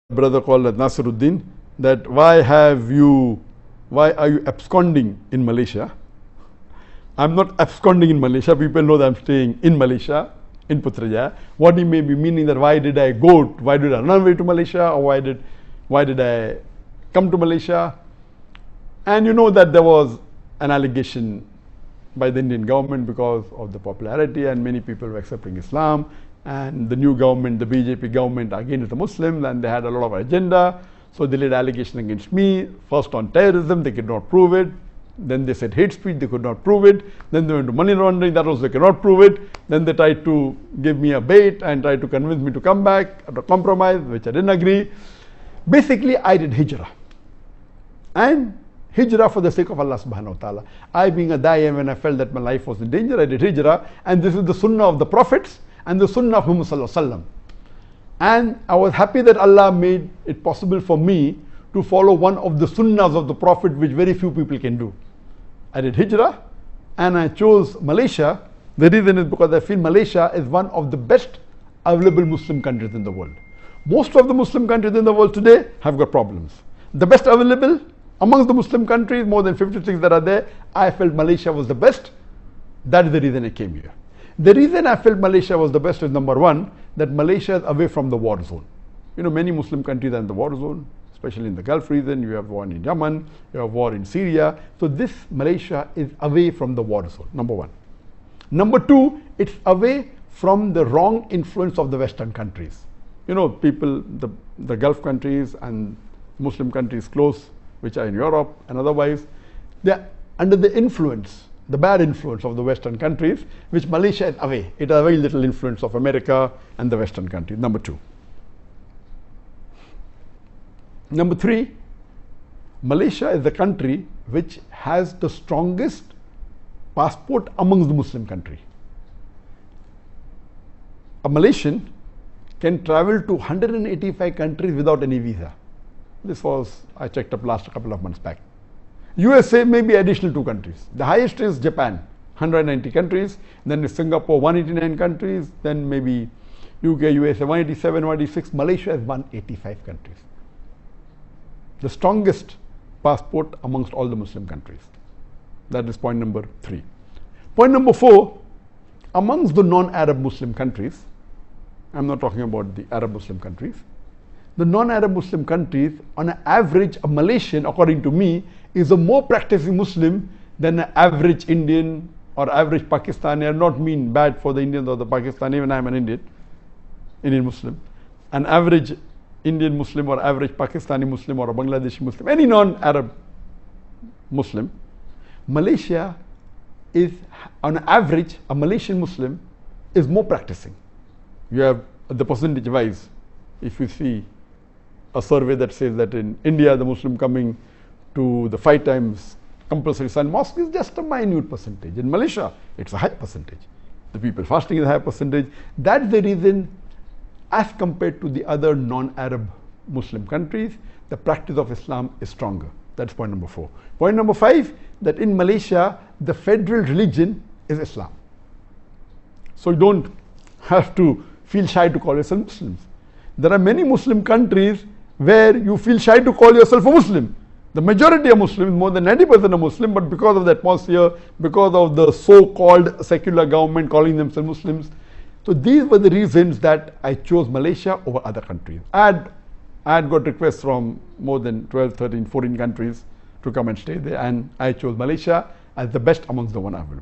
brother called Nasiruddin, that why are you absconding in Malaysia? I'm not absconding in Malaysia. People know that I'm staying in Malaysia, in Putrajaya. What he may be meaning that why did I run away to Malaysia, or why did I come to Malaysia? And you know that there was an allegation by the Indian government because of the popularity, and many people were accepting Islam, and the new government, the BJP government, again is a Muslim, and they had a lot of agenda. So they laid allegation against me, first on terrorism, they could not prove it. Then they said hate speech, they could not prove it. Then they went to money laundering, that also they cannot prove it. Then they tried to give me a bait and tried to convince me to come back at a compromise, which I didn't agree. Basically, I did Hijrah. And Hijrah for the sake of Allah subhanahu wa ta'ala. I, being a da'i, when I felt that my life was in danger, I did Hijrah. And this is the sunnah of the prophets and the sunnah of Muhammad sallallahu alaihi wasallam. And I was happy that Allah made it possible for me to follow one of the sunnahs of the Prophet, which very few people can do. I did Hijrah and I chose Malaysia. The reason is because I feel Malaysia is one of the best available Muslim countries in the world. Most of the Muslim countries in the world today have got problems. The best available amongst the Muslim countries, more than 56 that are there, I felt Malaysia was the best. That is the reason I came here. The reason I felt Malaysia was the best is, number one, that Malaysia is away from the war zone. You know, many Muslim countries are in the war zone, especially in the Gulf region. You have war in Yemen, you have war in Syria. So this Malaysia is away from the war zone, number one. Number two, it's away from the wrong influence of the Western countries. You know, people, the Gulf countries and Muslim countries close, which are in Europe and otherwise, they're under the influence, the bad influence of the Western countries, which Malaysia is away. It has very little influence of America and the Western countries, number two. Number three, Malaysia is the country which has the strongest passport amongst the Muslim countries. A Malaysian can travel to 185 countries without any visa. This was, I checked up last couple of months back. USA may be additional 2 countries. The highest is Japan, 190 countries. Then is Singapore, 189 countries. Then maybe UK, USA, 187, 186. Malaysia is 185 countries. The strongest passport amongst all the Muslim countries. That is point number 3. Point number 4, amongst the non-Arab Muslim countries, I'm not talking about the Arab Muslim countries, the non-Arab Muslim countries, on an average, a Malaysian, according to me, is a more practicing Muslim than an average Indian or average Pakistani. I do not mean bad for the Indians or the Pakistani, even I am an Indian Muslim. An average Indian Muslim or average Pakistani Muslim or a Bangladeshi Muslim, any non-Arab Muslim, Malaysia is, on average, a Malaysian Muslim is more practicing. You have the percentage wise, if you see a survey that says that in India, the Muslim coming to the 5 times compulsory Sun mosque is just a minute percentage. In Malaysia, it's a high percentage. The people fasting is a high percentage. That's the reason, as compared to the other non-Arab Muslim countries, the practice of Islam is stronger. That's point number 4. Point number 5, that in Malaysia, the federal religion is Islam. So you don't have to feel shy to call yourself Muslims. There are many Muslim countries where you feel shy to call yourself a Muslim. The majority are Muslims, more than 90% are Muslim, but because of the atmosphere, because of the so-called secular government calling themselves Muslims. So these were the reasons that I chose Malaysia over other countries. I had got requests from more than 12, 13, 14 countries to come and stay there, and I chose Malaysia as the best amongst the one available.